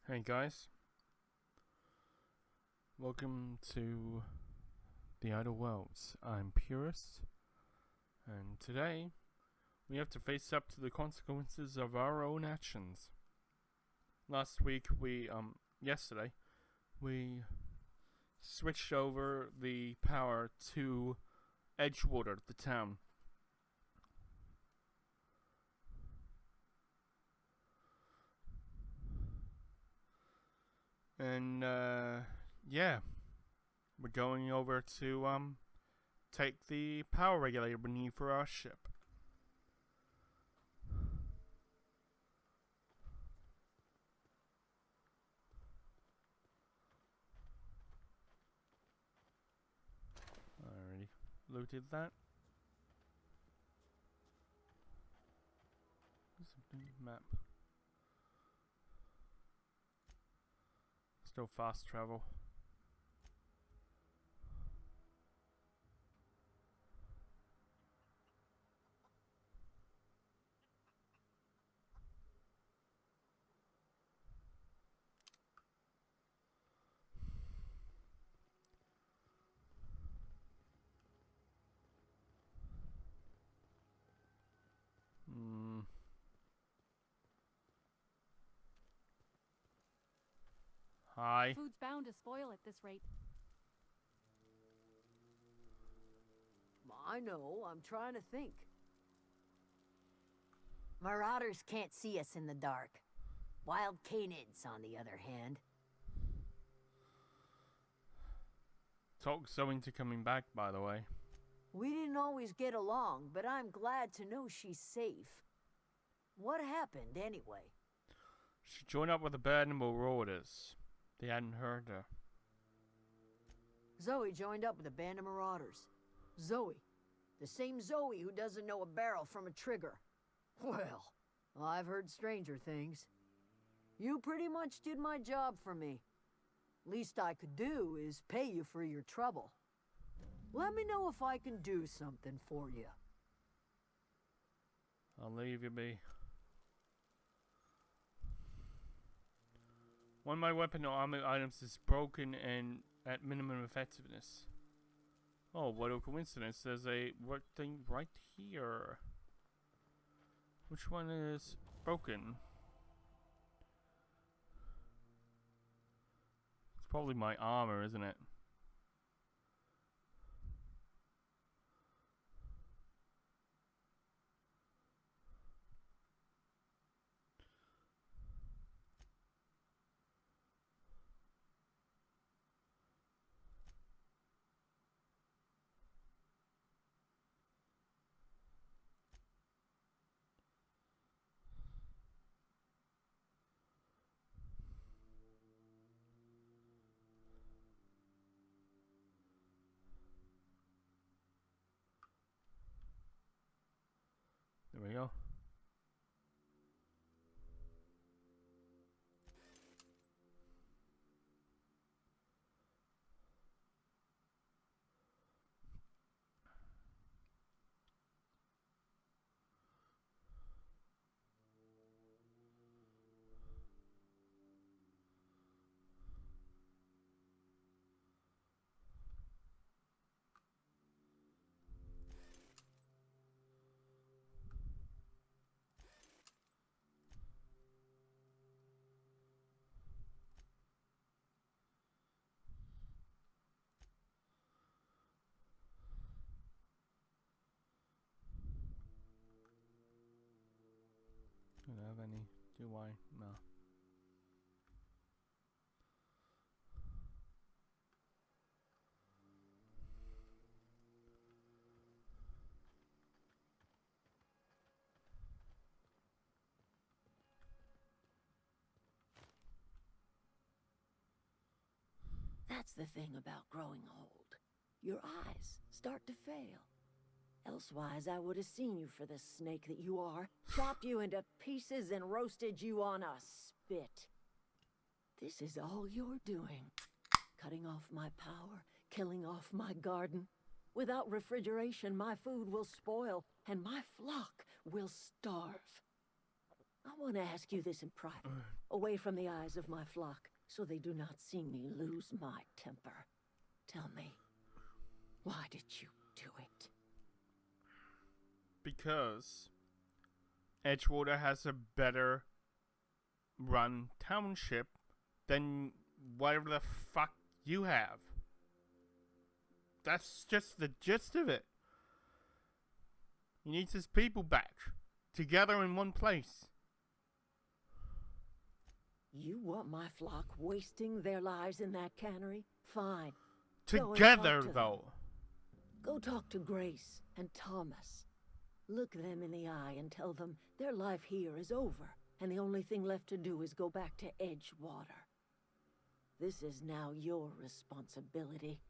Hey guys, welcome to the Idle Worlds. I'm Purist, and today we have to face up to the consequences of our own actions. Yesterday, we switched over the power to Edgewater, the town. And, yeah, we're going over to, take the power regulator we need for our ship. Already looted that. Map. Still fast travel. Hi. Food's bound to spoil at this rate. I know, I'm trying to think. Marauders can't see us in the dark. Wild canids, on the other hand. Talk Zoe into coming back, by the way. We didn't always get along, but I'm glad to know she's safe. What happened, anyway? She joined up with the bad marauders. They hadn't heard her. Zoe joined up with a band of marauders. Zoe. The same Zoe who doesn't know a barrel from a trigger. Well, I've heard stranger things. You pretty much did my job for me. Least I could do is pay you for your trouble. Let me know if I can do something for you. I'll leave you be. One of my weapon or armor items is broken and at minimum effectiveness. Oh, what a coincidence. There's a what thing right here. Which one is broken? It's probably my armor, isn't it? There we go. Do I have any? Do I? No. That's the thing about growing old. Your eyes start to fail. Elsewise, I would have seen you for the snake that you are, chopped you into pieces and roasted you on a spit. This is all you're doing. Cutting off my power, killing off my garden. Without refrigeration, my food will spoil, and my flock will starve. I want to ask you this in private, away from the eyes of my flock, so they do not see me lose my temper. Tell me, why did you do it? Because Edgewater has a better run township than whatever the fuck you have. That's just the gist of it. He needs his people back, together in one place. You want my flock wasting their lives in that cannery? Fine. Together, though. Go talk to Grace and Thomas. Look them in the eye and tell them their life here is over, and the only thing left to do is go back to Edgewater. This is now your responsibility.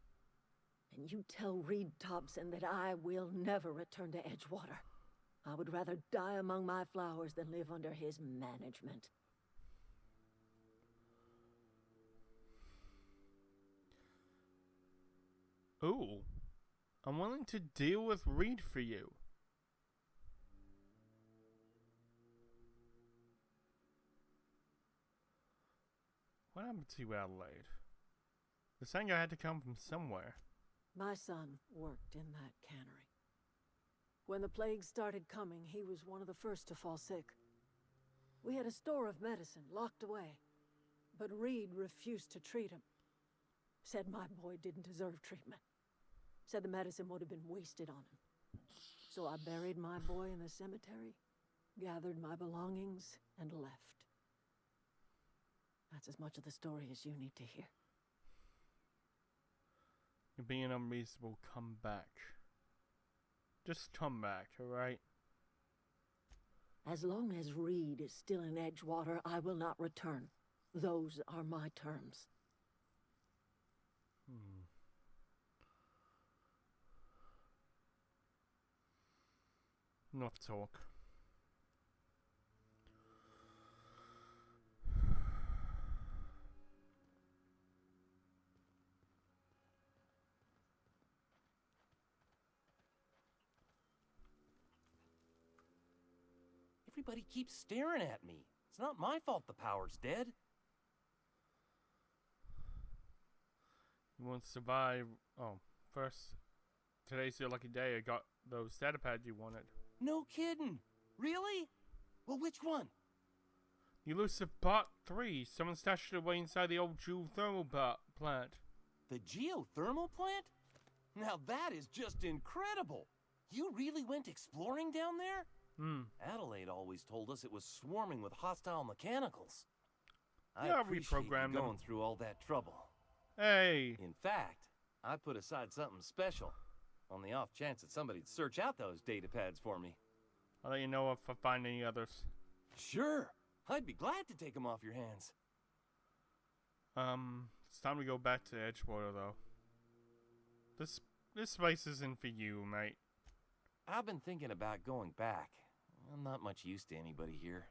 And you tell Reed Thompson that I will never return to Edgewater. I would rather die among my flowers than live under his management. Ooh, I'm willing to deal with Reed for you. What happened to Adelaide? The singer had to come from somewhere. My son worked in that cannery. When the plague started coming, he was one of the first to fall sick. We had a store of medicine locked away, but Reed refused to treat him. Said my boy didn't deserve treatment. Said the medicine would have been wasted on him. So I buried my boy in the cemetery, gathered my belongings, and left. That's as much of the story as you need to hear. You're being unreasonable. Come back. Just come back, alright? As long as Reed is still in Edgewater, I will not return. Those are my terms. Enough talk. Everybody keeps staring at me. It's not my fault the power's dead. You won't survive. Oh, first, today's your lucky day. I got those data pads you wanted. No kidding. Really? Well, which one? The elusive Part 3. Someone stashed it away inside the old geothermal plant. The geothermal plant? Now that is just incredible. You really went exploring down there? Adelaide always told us it was swarming with hostile mechanicals. I appreciate you going through all that trouble. Hey! In fact, I put aside something special on the off chance that somebody'd search out those data pads for me. I'll let you know if I find any others. Sure. I'd be glad to take them off your hands. It's time to go back to Edgewater, though. This place isn't for you, mate. I've been thinking about going back. I'm not much use to anybody here.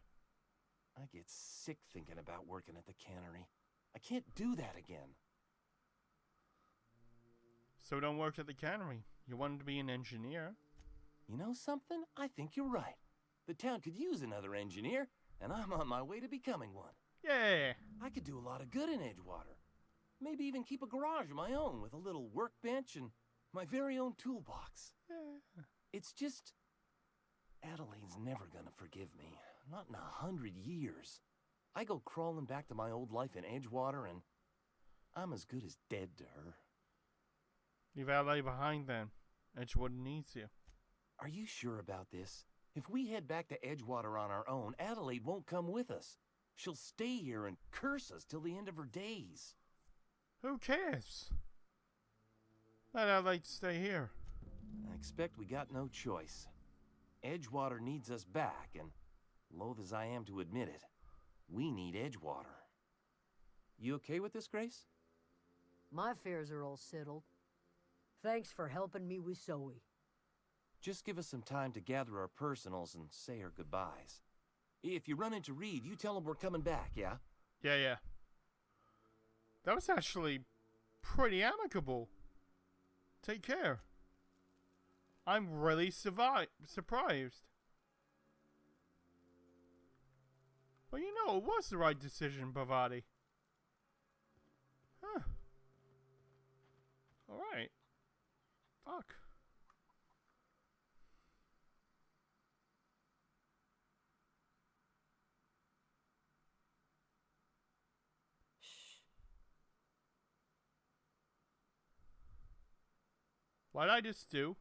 I get sick thinking about working at the cannery. I can't do that again. So don't work at the cannery. You wanted to be an engineer. You know something? I think you're right. The town could use another engineer, and I'm on my way to becoming one. Yeah! I could do a lot of good in Edgewater. Maybe even keep a garage of my own with a little workbench and my very own toolbox. Yeah. It's just... Adelaide's never gonna forgive me. Not in 100 years. I go crawling back to my old life in Edgewater, and I'm as good as dead to her. Leave Adelaide behind, then. Edgewater needs you. Are you sure about this? If we head back to Edgewater on our own, Adelaide won't come with us. She'll stay here and curse us till the end of her days. Who cares? Let Adelaide stay here. I expect we got no choice. Edgewater needs us back, and loath as I am to admit it, we need Edgewater. You okay with this, Grace? My affairs are all settled. Thanks for helping me with Zoe. Just give us some time to gather our personals and say our goodbyes. If you run into Reed, you tell him we're coming back, yeah? Yeah. That was actually pretty amicable. Take care. I'm really surprised. Well, you know, it was the right decision, Bavati. Huh. Alright. Fuck. What'd I just do?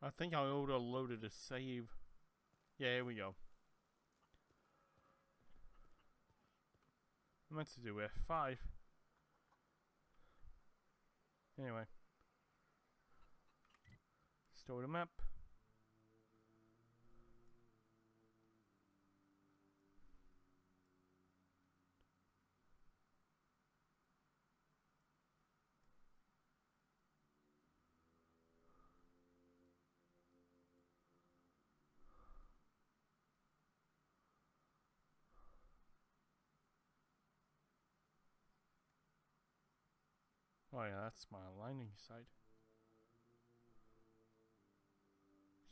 I think I auto-loaded a save. Yeah, here we go. I meant to do F5. Anyway. Store the map. Oh yeah, that's my aligning side.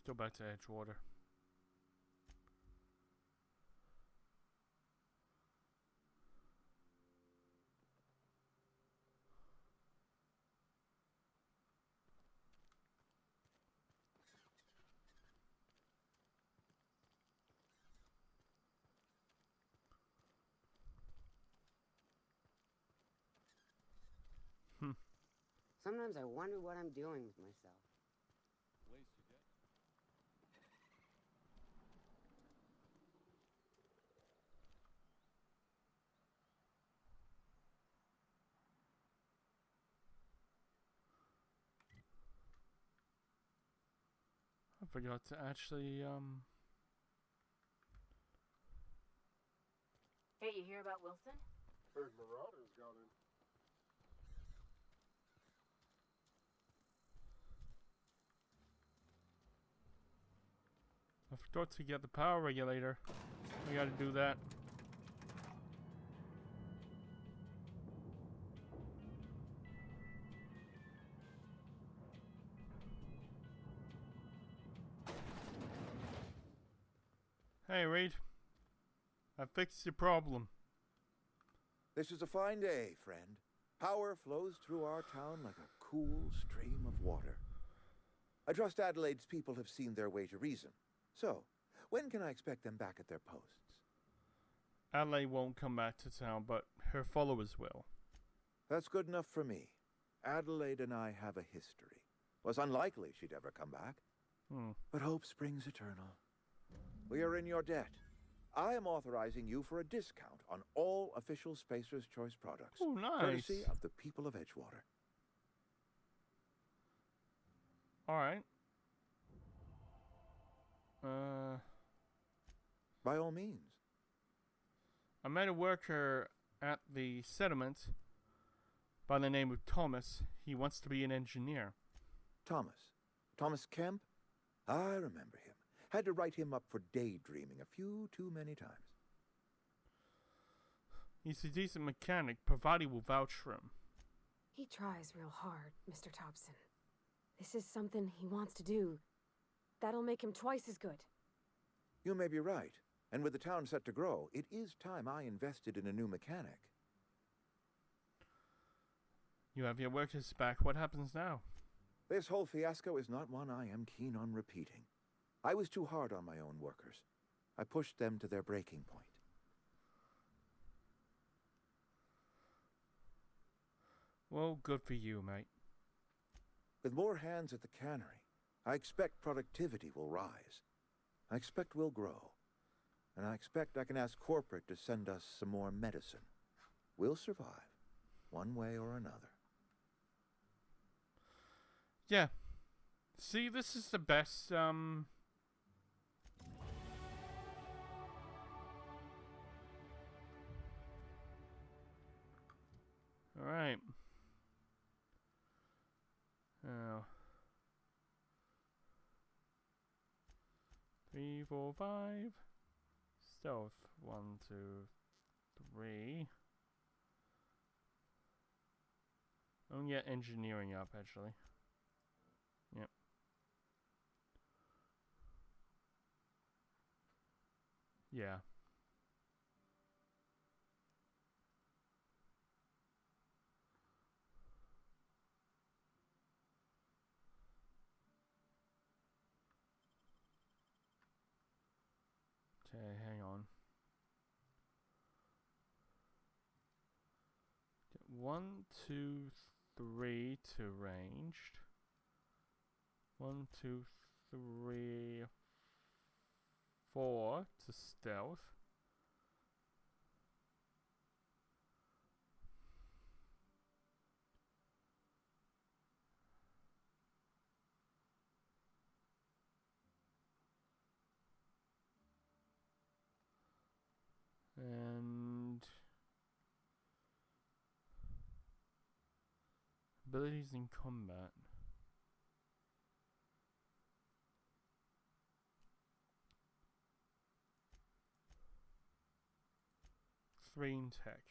Still back to Edgewater. Sometimes I wonder what I'm doing with myself. I forgot to actually, Hey, you hear about Wilson? Heard Marauders got in. I forgot to get the power regulator. We gotta do that. Hey, Reed. I fixed your problem. This is a fine day, friend. Power flows through our town like a cool stream of water. I trust Adelaide's people have seen their way to reason. So, when can I expect them back at their posts? Adelaide won't come back to town, but her followers will. That's good enough for me. Adelaide and I have a history. Was unlikely she'd ever come back. But hope springs eternal. We are in your debt. I am authorizing you for a discount on all official Spacer's Choice products. Oh, nice. Courtesy of the people of Edgewater. Alright. By all means. I met a worker at the settlement by the name of Thomas. He wants to be an engineer. Thomas Kemp? I remember him. Had to write him up for daydreaming a few too many times. He's a decent mechanic, provided will vouch for him. He tries real hard, Mr. Thompson. This is something he wants to do. That'll make him twice as good. You may be right. And with the town set to grow, it is time I invested in a new mechanic. You have your workers back. What happens now? This whole fiasco is not one I am keen on repeating. I was too hard on my own workers. I pushed them to their breaking point. Well, good for you, mate. With more hands at the cannery, I expect productivity will rise. I expect we'll grow. And I expect I can ask corporate to send us some more medicine. We'll survive, one way or another. Yeah. See, this is the best, Alright. 3, 4, 5. Stealth. 1, 2, 3. I'm gonna get engineering up actually. Yep. Yeah. Okay, hang on. Get 1, 2, 3 to ranged. 1, 2, 3, 4 to stealth. And abilities in combat. Three in tech.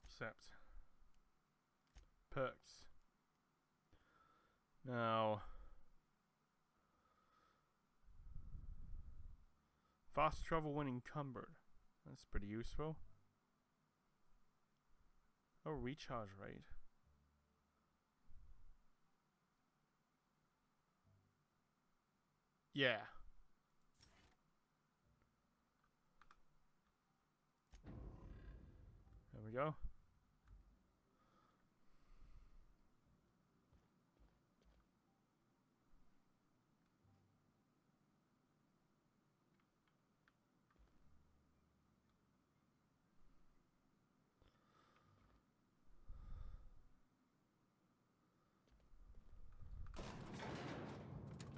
Accept. Perks. Now, fast travel when encumbered. That's pretty useful. Oh, recharge rate. Yeah. There we go.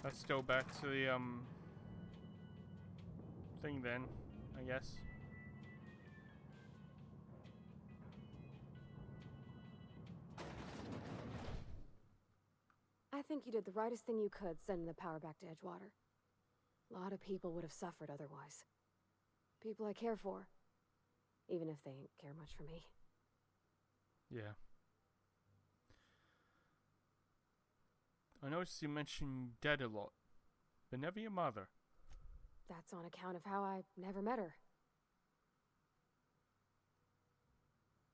Let's go back to the thing then, I guess. I think you did the rightest thing you could sending the power back to Edgewater. A lot of people would have suffered otherwise. People I care for. Even if they ain't care much for me. Yeah. I noticed you mentioned Dad a lot, but never your mother. That's on account of how I never met her.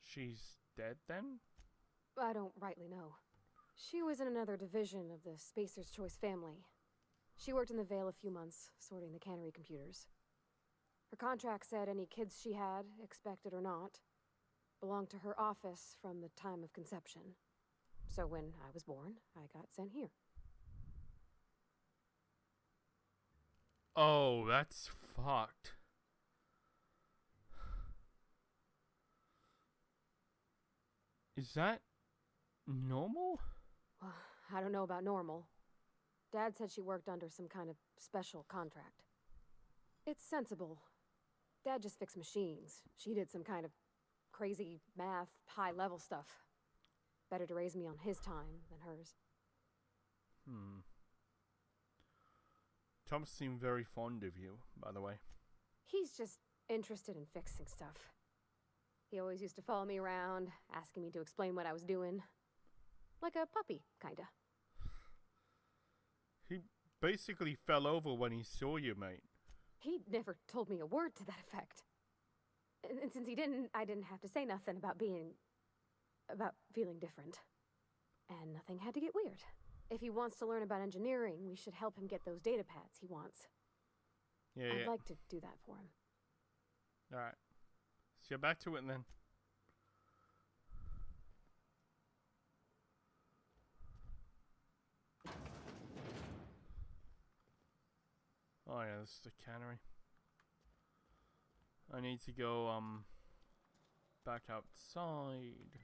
She's dead then? I don't rightly know. She was in another division of the Spacer's Choice family. She worked in the Vale a few months, sorting the cannery computers. Her contract said any kids she had, expected or not, belonged to her office from the time of conception. So when I was born, I got sent here. Oh, that's fucked. Is that normal? Well, I don't know about normal. Dad said she worked under some kind of special contract. It's sensible. Dad just fixed machines. She did some kind of crazy math, high-level stuff. Better to raise me on his time than hers. Tom seemed very fond of you, by the way. He's just interested in fixing stuff. He always used to follow me around, asking me to explain what I was doing. Like a puppy, kinda. He basically fell over when he saw you, mate. He never told me a word to that effect. And since he didn't, I didn't have to say nothing about feeling different. And nothing had to get weird. If he wants to learn about engineering, we should help him get those data pads he wants. Yeah, I'd like to do that for him. Alright. So you're back to it then. Oh yeah, this is the cannery. I need to go, back outside.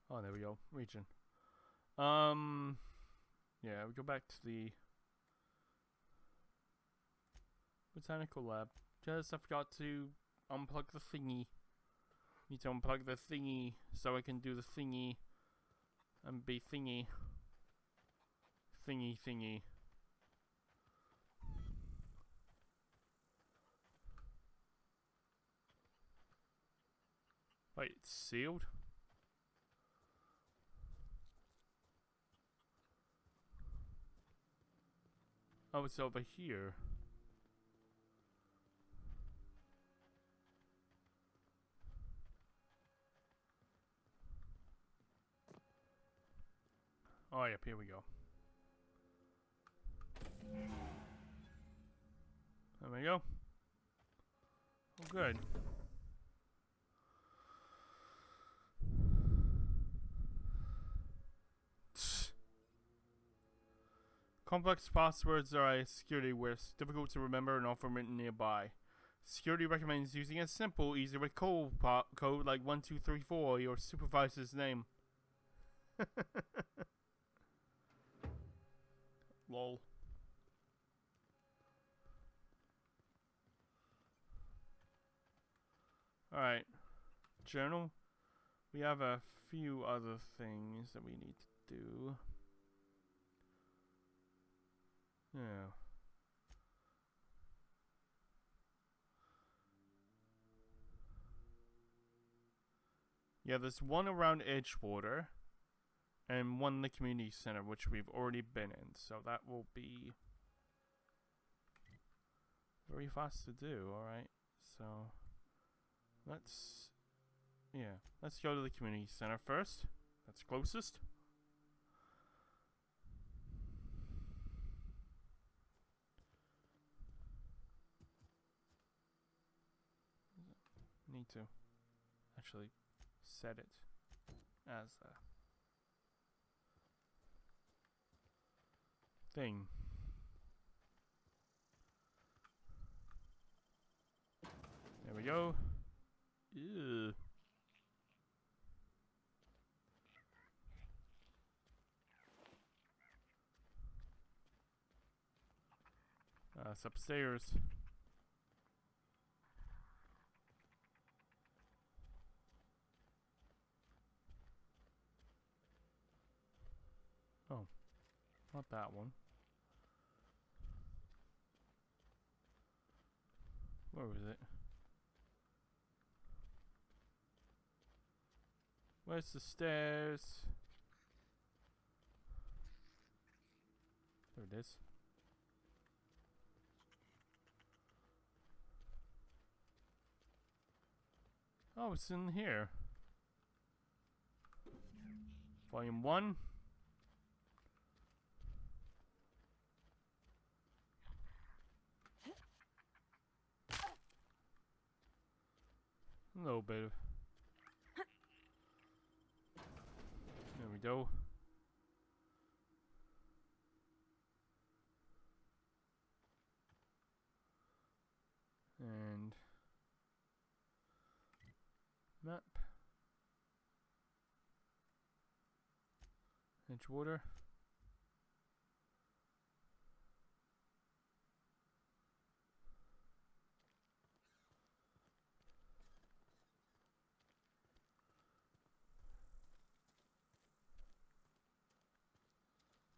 Oh, there we go. Region. Yeah, we go back to the Botanical lab. Just I forgot to unplug the thingy. Need to unplug the thingy so I can do the thingy and be thingy. Thingy. Wait, it's sealed? Oh, it's over here. Oh, yep, here we go. There we go. Oh, good. Complex passwords are a security risk, difficult to remember and often written nearby. Security recommends using a simple, easy-to-recall code like 1234 or your supervisor's name. Lol. Alright. Journal. We have a few other things that we need to do. Yeah. Yeah, there's one around Edgewater and one in the community center, which we've already been in, so that will be very fast to do. Alright, so let's go to the community center first. That's closest. Need to actually set it as a thing. There we go. Ew. It's upstairs. Oh, not that one. Where was it? Where's the stairs? There it is. Oh, it's in here. Volume 1. A little bit of. There we go. And map. Edgewater.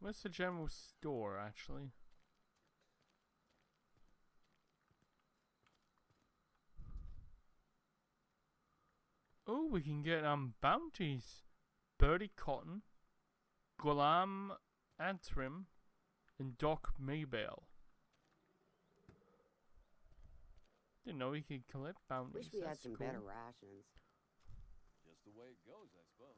Where's the general store, actually? Oh, we can get bounties. Birdie Cotton, Gulam Antrim, and Doc Maybell. Didn't know we could collect bounties. Wish we had That's some cool. better rations. Just the way it goes, I suppose.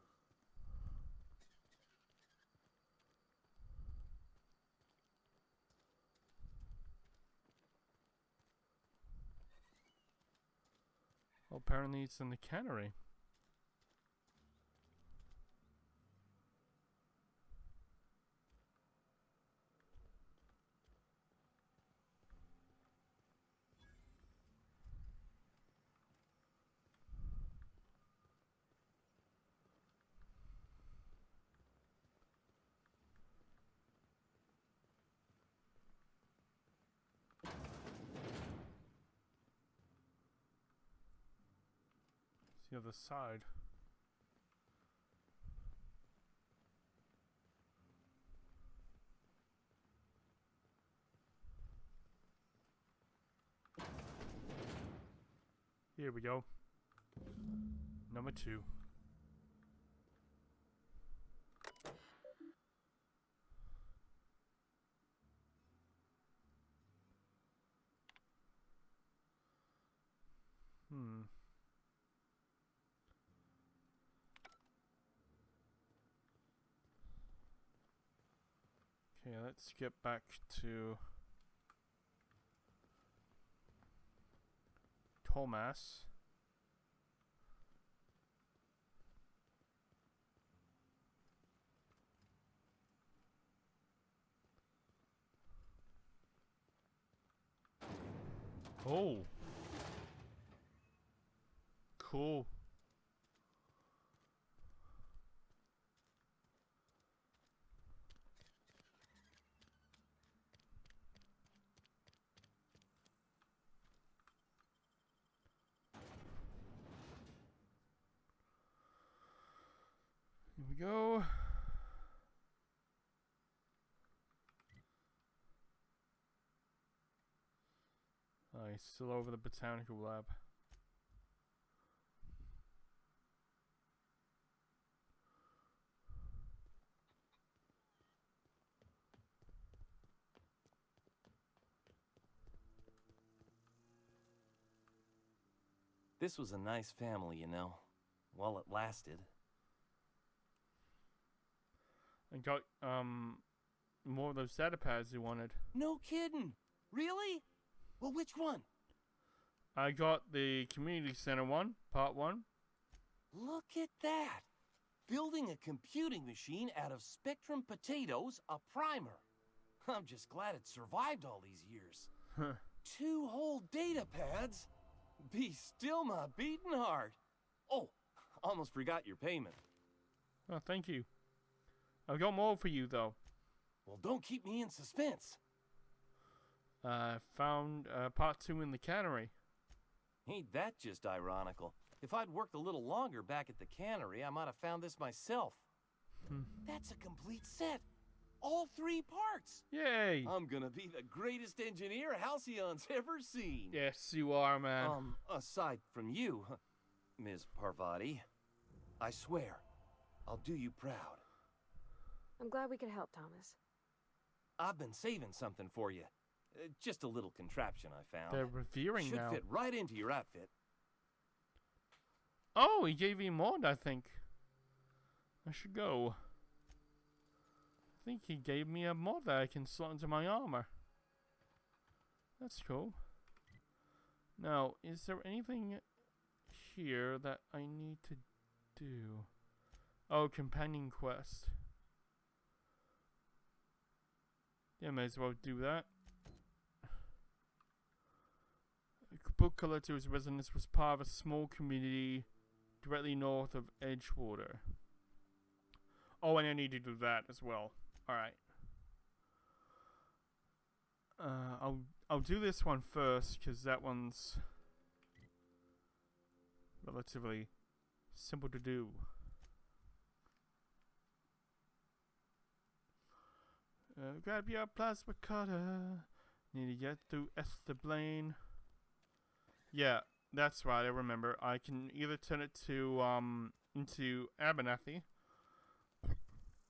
Well, apparently it's in the cannery. the other side. Here we go. Number 2. Okay, let's get back to Thomas. Oh. Cool. Here we go. He's still over the botanical lab. This was a nice family, you know, while it lasted. I got, more of those data pads you wanted. No kidding. Really? Well, which one? I got the community center one, part 1. Look at that. Building a computing machine out of Spectrum potatoes, a primer. I'm just glad it survived all these years. 2 whole data pads? Be still my beating heart. Oh, almost forgot your payment. Oh, thank you. I've got more for you, though. Well, don't keep me in suspense. I found part 2 in the cannery. Ain't that just ironical? If I'd worked a little longer back at the cannery, I might have found this myself. That's a complete set. All 3 parts. Yay! I'm gonna be the greatest engineer Halcyon's ever seen. Yes, you are, man. Aside from you, Ms. Parvati, I swear, I'll do you proud. I'm glad we could help, Thomas. I've been saving something for you. Just a little contraption I found. They're revering Should now. fit right into your outfit. Oh, he gave me a mod, I think. I should go. I think he gave me a mod that I can slot into my armor. That's cool. Now, is there anything here that I need to do? Oh, companion quest. Yeah, may as well do that. Book collector's residence was part of a small community directly north of Edgewater. Oh, and I need to do that as well. Alright. I'll do this one first, because that one's relatively simple to do. Grab your plasma cutter. Need to get through Esther Blaine. Yeah, that's right, I remember. I can either turn it to, into Abernathy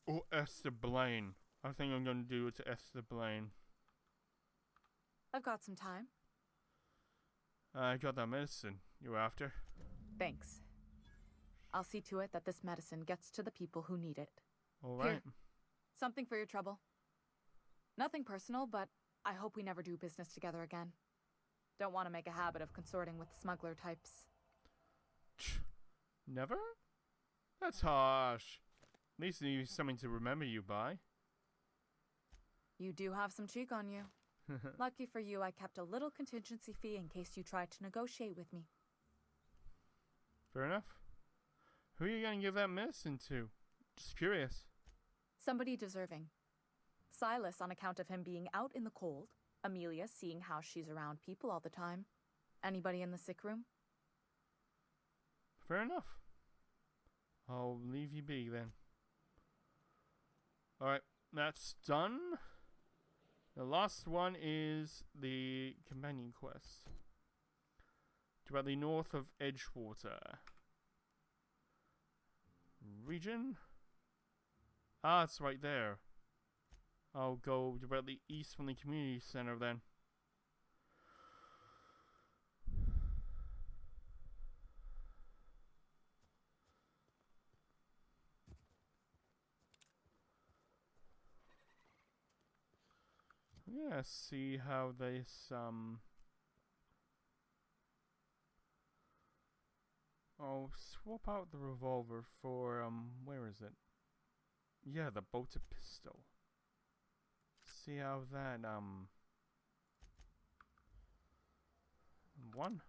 or Esther Blaine. I think I'm going to do it to Esther Blaine. I've got some time. I got that medicine you were after. Thanks. I'll see to it that this medicine gets to the people who need it. Alright. Here, something for your trouble. Nothing personal, but I hope we never do business together again. Don't want to make a habit of consorting with smuggler types. Never? That's harsh. At least you need something to remember you by. You do have some cheek on you. Lucky for you, I kept a little contingency fee in case you tried to negotiate with me. Fair enough. Who are you going to give that medicine to? Just curious. Somebody deserving. Silas on account of him being out in the cold. Amelia seeing how she's around people all the time. Anybody in the sick room? Fair enough. I'll leave you be then. Alright, that's done. The last one is the companion quest. Directly north of Edgewater. Region? Ah, it's right there. I'll go directly east from the community center then. Yeah, see how this, I'll swap out the revolver for, where is it? Yeah, the bolted pistol. See how that, one?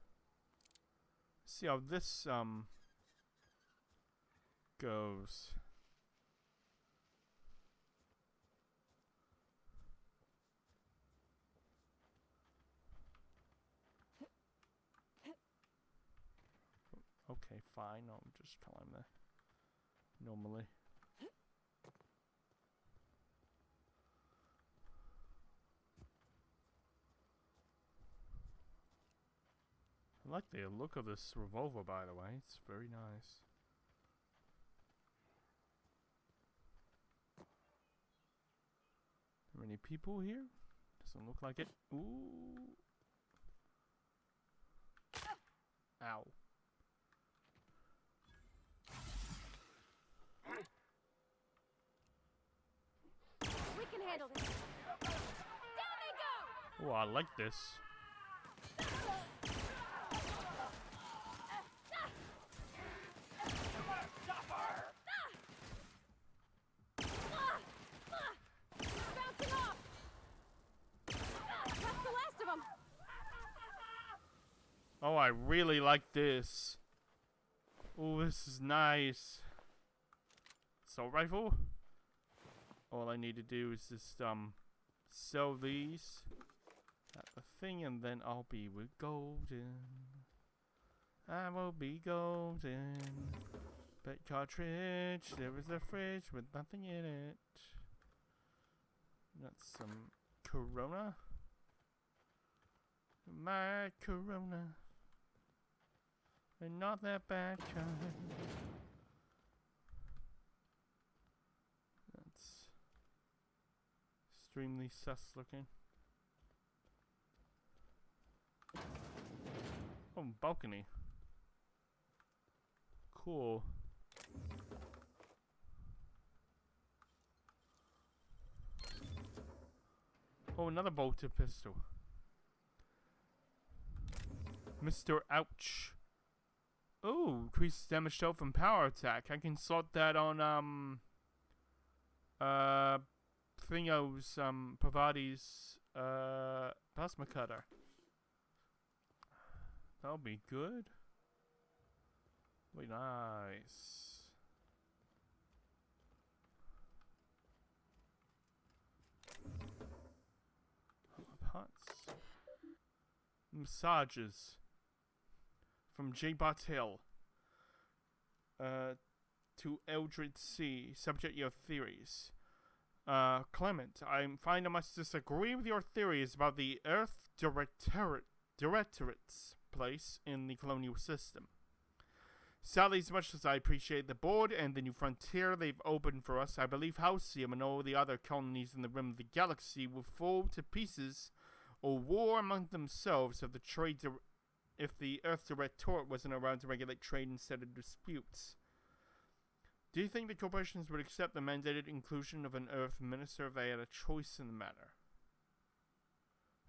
See how this, goes. Okay, fine. I'll just climb there. Normally. I like the look of this revolver, by the way. It's very nice. Are there any people here? Doesn't look like it. Ooh. Ow. We can handle this. Down they go! Oh, I like this. Bouncing off! That's the last of them! Oh, I really like this. Oh, this is nice. Assault rifle. All I need to do is just sell these at the thing, and then I'll be with golden. I will be golden. Bet cartridge. There is a fridge with nothing in it. That's some Corona. My Corona. And not that bad kind. That's extremely sus looking. Oh, balcony. Cool. Oh, another bolted pistol. Mr. Ouch. Oh, increases damage dealt from power attack. I can slot that on, Thingo's, Pavati's, plasma cutter. That'll be good. Very nice. Pots. Massages. From J. Bartel. To Eldred C. Subject your theories. Clement, I find I must disagree with your theories about the Earth Directorate's place in the colonial system. Sadly, as much as I appreciate the board and the new frontier they've opened for us, I believe Halcyon and all the other colonies in the rim of the galaxy will fall to pieces or war among themselves if the Earth Directorate wasn't around to regulate trade instead of disputes. Do you think the corporations would accept the mandated inclusion of an Earth minister if they had a choice in the matter?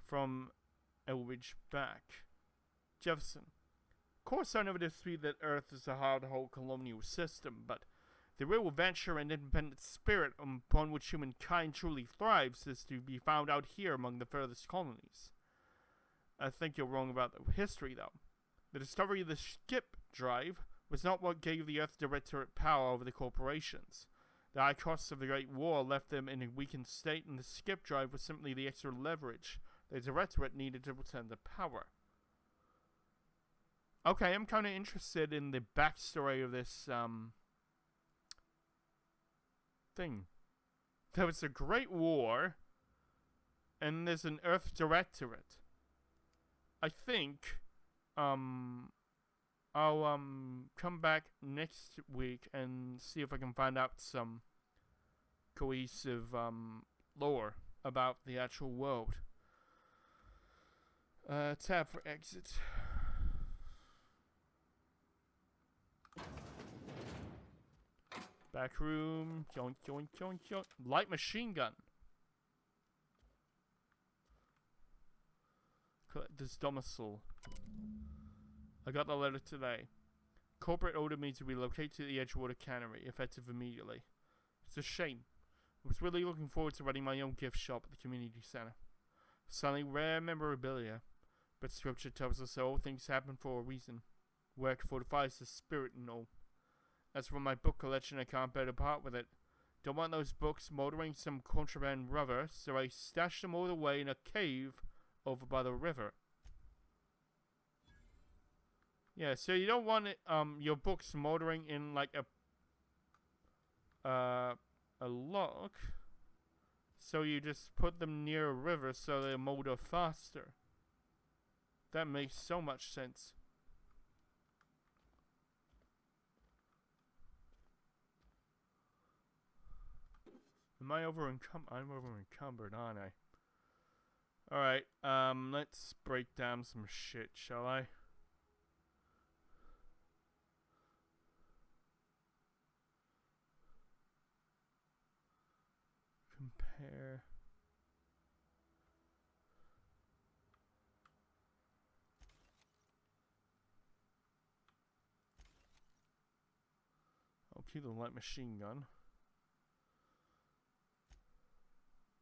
From Elridge back. Jefferson. Of course, I never dispute that Earth is the heart of the whole colonial system, but the real adventure and independent spirit upon which humankind truly thrives is to be found out here among the furthest colonies. I think you're wrong about the history, though. The discovery of the skip drive was not what gave the Earth Directorate power over the corporations. The high costs of the Great War left them in a weakened state, and the skip drive was simply the extra leverage the Directorate needed to return to power. Okay, I'm kind of interested in the backstory of this, thing. There was a Great War, and there's an Earth Directorate. I think, I'll, come back next week and see if I can find out some cohesive, lore about the actual world. Tab for exit. Back room. Joink, joink, joink, joink. Light machine gun. Collector's domicile. I got the letter today. Corporate ordered me to relocate to the Edgewater Cannery, effective immediately. It's a shame. I was really looking forward to running my own gift shop at the community center. Selling rare memorabilia. But scripture tells us that all things happen for a reason. Work fortifies the spirit and all. As for my book collection, I can't bear to part with it. Don't want those books motoring some contraband rubber, so I stashed them all away in a cave over by the river. Yeah, so you don't want it, your books motoring in like a lock. So you just put them near a river so they motor faster. That makes so much sense. Am I over encumbered? I'm over encumbered, aren't I? Alright, let's break down some shit, shall I? Compare. I'll keep the light machine gun.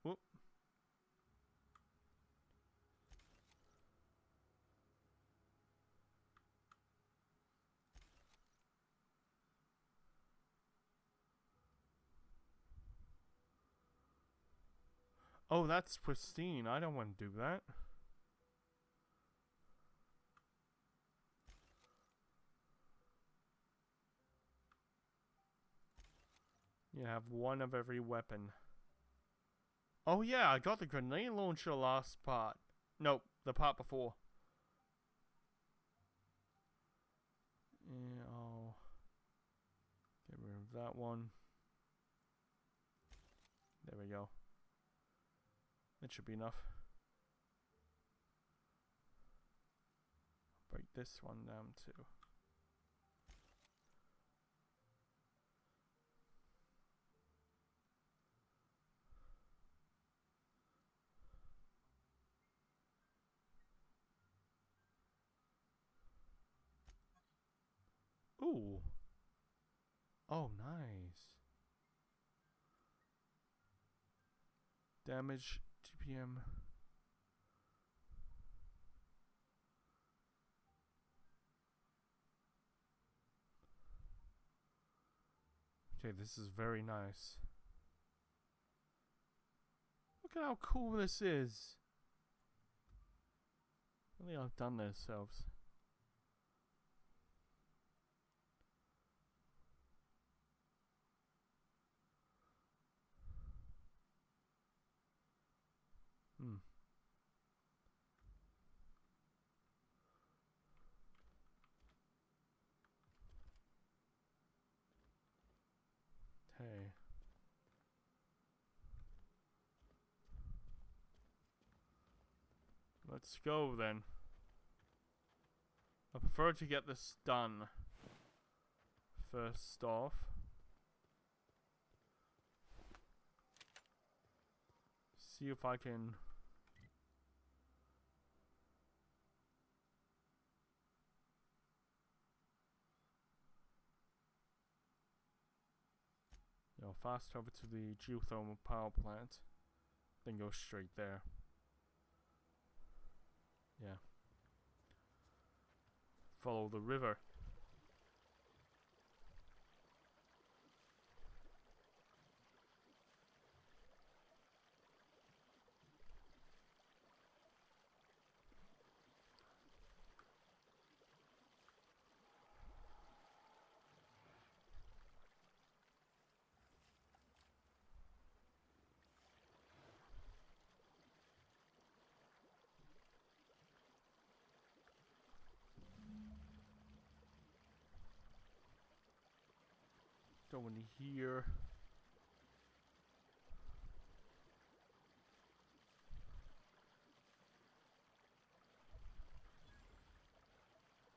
Whoop. Oh, that's pristine. I don't want to do that. You have one of every weapon. Oh yeah, I got the grenade launcher last part. Nope, the part before. Yeah, I'll get rid of that one. There we go. That should be enough. Break this one down too. Ooh. Oh, nice. Damage, TPM. Okay, this is very nice. Look at how cool this is. Really outdone themselves. Hey. Let's go then. I prefer to get this done first off. See if I can fast over to the geothermal power plant, then go straight there. Yeah. Follow the river. Go into here.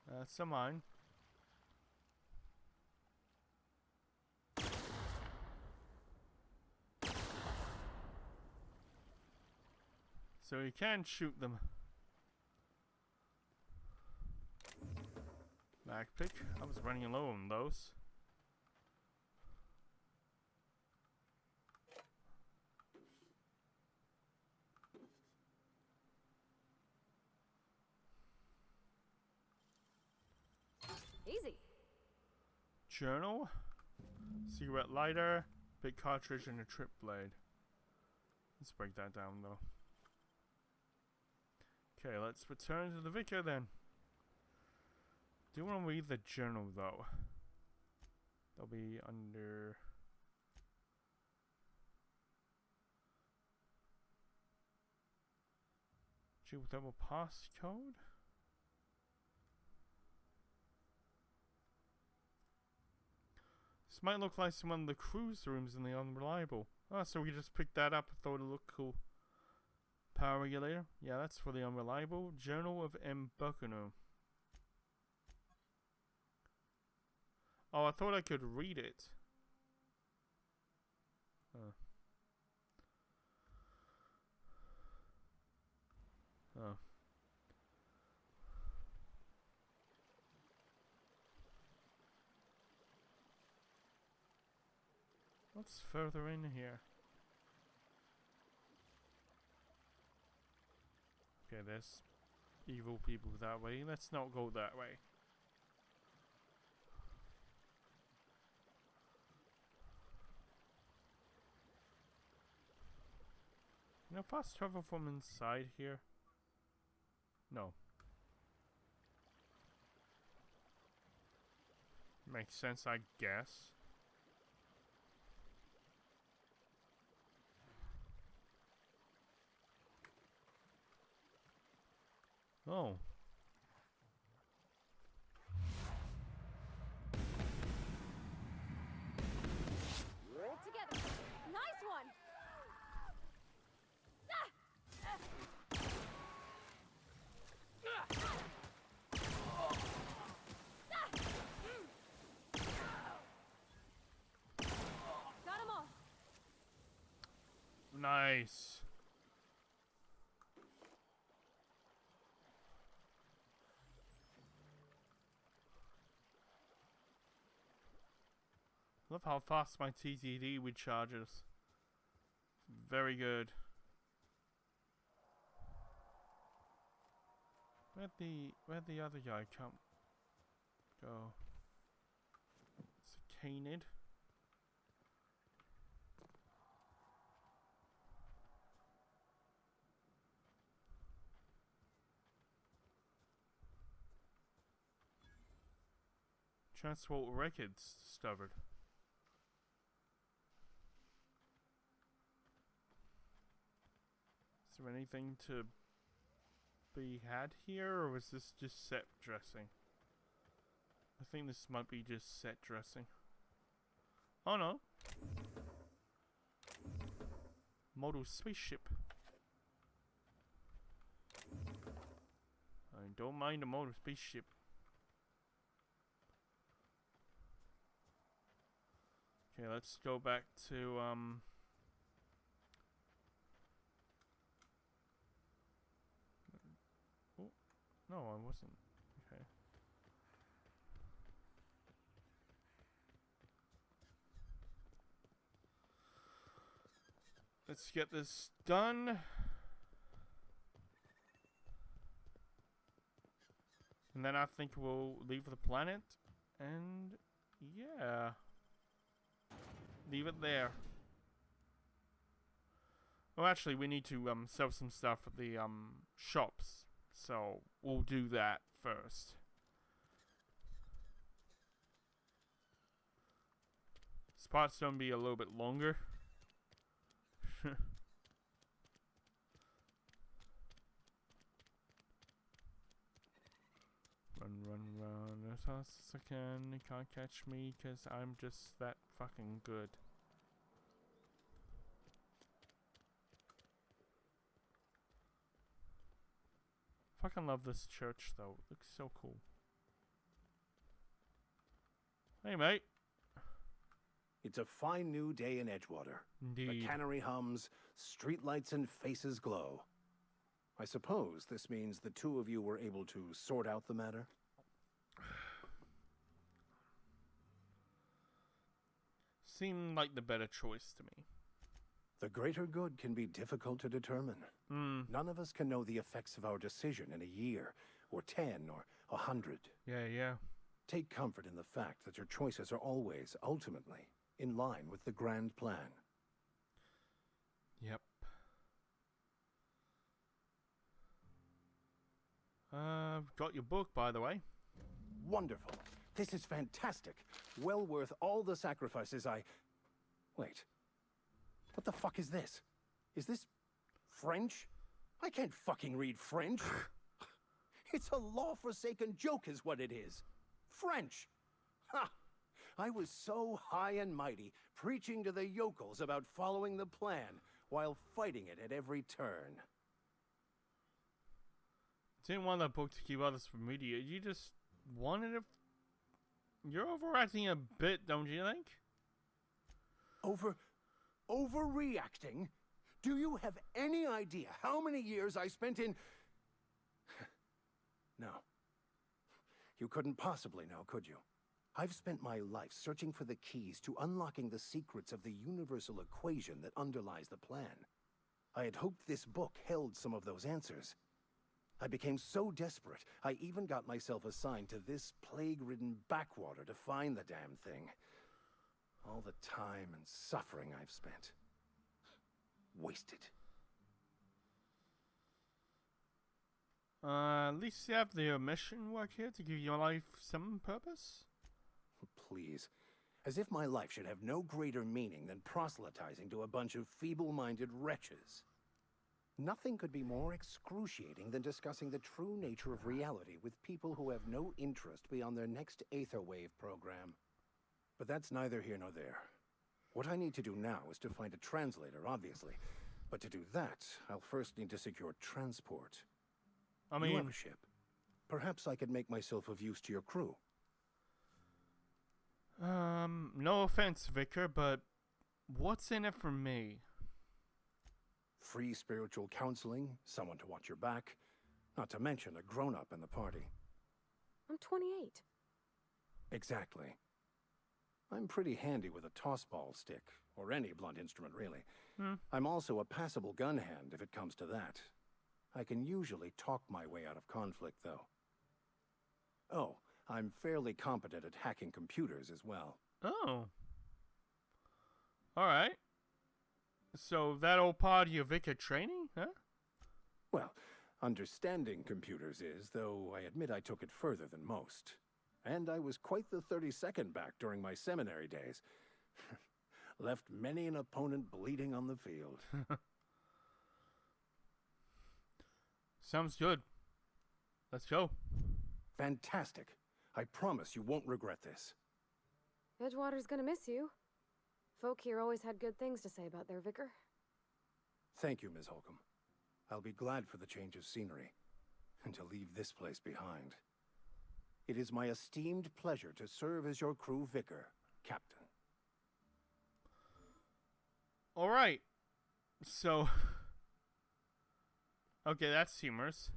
That's a mine. So you can shoot them. Backpick. I was running low on those. Easy. Journal. Cigarette lighter. Big cartridge and a trip blade. Let's break that down though. Okay, let's return to the vicar then. Do you want to read the journal though? They'll be under... Geothermal passcode? This might look like one of the cruise rooms in the Unreliable. Oh, so we just picked that up and thought it looked cool. Power regulator. Yeah, that's for the Unreliable. Journal of M. Bucano. Oh, I thought I could read it. Oh. Oh. What's further in here? Okay, there's evil people that way. Let's not go that way. Can I fast travel from inside here? No. Makes sense, I guess. Oh. Together. Nice one. Got 'em all. Nice. Love how fast my TTD recharges. Very good. Where'd the other guy come? Go. It's a canid. Transport records discovered. Is there anything to be had here, or was this just set dressing? I think this might be just set dressing. Oh no. Model spaceship. I don't mind a model spaceship. Okay, let's go back to oh, no, I wasn't. Okay. Let's get this done. And then I think we'll leave the planet. And yeah. Leave it there. Oh, actually, we need to sell some stuff at the shops. So we'll do that first. This part's gonna be a little bit longer. Run, run, run. fast as I can. You can't catch me because I'm just that fucking good. Fucking love this church though. It looks so cool. Hey mate. It's a fine new day in Edgewater. Indeed. The cannery hums, streetlights and faces glow. I suppose this means the two of you were able to sort out the matter? Seemed like the better choice to me. The greater good can be difficult to determine. None of us can know the effects of our decision in a year, or 10, or 100. Yeah. Take comfort in the fact that your choices are always, ultimately, in line with the grand plan. Yep. Got your book, by the way. Wonderful. This is fantastic. Well worth all the sacrifices I... Wait. What the fuck is this? Is this French? I can't fucking read French. It's a law-forsaken joke is what it is. French. Ha! I was so high and mighty, preaching to the yokels about following the plan, while fighting it at every turn. Didn't want that book to keep others from reading it. You just wanted it. You're overacting a bit, don't you think? Overreacting? Do you have any idea how many years I spent in... No. You couldn't possibly know, could you? I've spent my life searching for the keys to unlocking the secrets of the universal equation that underlies the plan. I had hoped this book held some of those answers. I became so desperate, I even got myself assigned to this plague-ridden backwater to find the damn thing. All the time and suffering I've spent. Wasted. At least you have the mission work here to give your life some purpose? Please. As if my life should have no greater meaning than proselytizing to a bunch of feeble-minded wretches. Nothing could be more excruciating than discussing the true nature of reality with people who have no interest beyond their next Aetherwave program. But that's neither here nor there. What I need to do now is to find a translator, obviously. But to do that, I'll first need to secure transport. You have a ship. Perhaps I could make myself of use to your crew. No offense, Vicar, but what's in it for me? Free spiritual counseling, someone to watch your back, not to mention a grown-up in the party. I'm 28. Exactly. I'm pretty handy with a tossball stick, or any blunt instrument, really. I'm also a passable gun hand, if it comes to that. I can usually talk my way out of conflict, though. Oh, I'm fairly competent at hacking computers as well. Oh. Alright. So that old part of your Vicar training, huh? Well, understanding computers is, though I admit I took it further than most. And I was quite the 32nd back during my seminary days. Left many an opponent bleeding on the field. Sounds good. Let's go. Fantastic. I promise you won't regret this. Edgewater's gonna miss you. Folk here always had good things to say about their vicar. Thank you, Ms. Holcomb. I'll be glad for the change of scenery, and to leave this place behind. It is my esteemed pleasure to serve as your crew vicar, Captain. Alright. So... okay, that's humorous.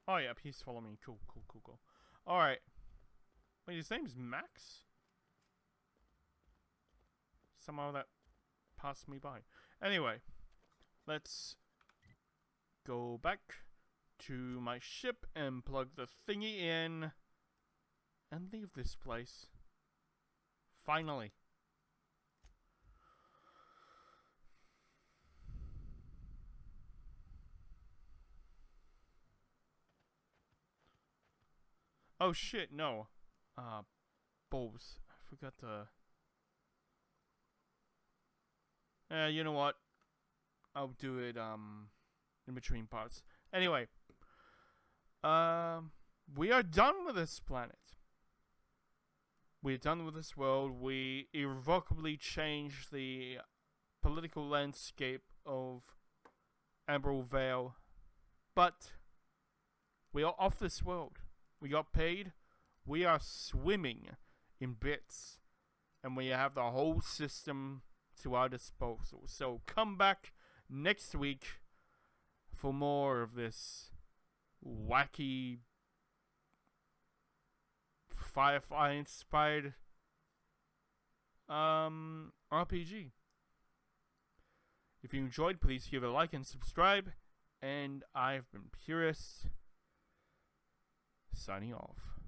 Oh, yeah, he's following me. Cool. Alright. Wait, his name's Max? Somehow that passed me by. Anyway, let's go back to my ship and plug the thingy in and leave this place. Finally. Oh shit, no. Bulbs. I forgot to... you know what? I'll do it, in between parts. Anyway. we are done with this planet. We're done with this world. We irrevocably changed the political landscape of Emerald Vale. But we are off this world. We got paid. We are swimming in bits. And we have the whole system to our disposal. So come back next week for more of this wacky Firefly-inspired RPG. If you enjoyed, please give a like and subscribe. And I've been Purist, signing off.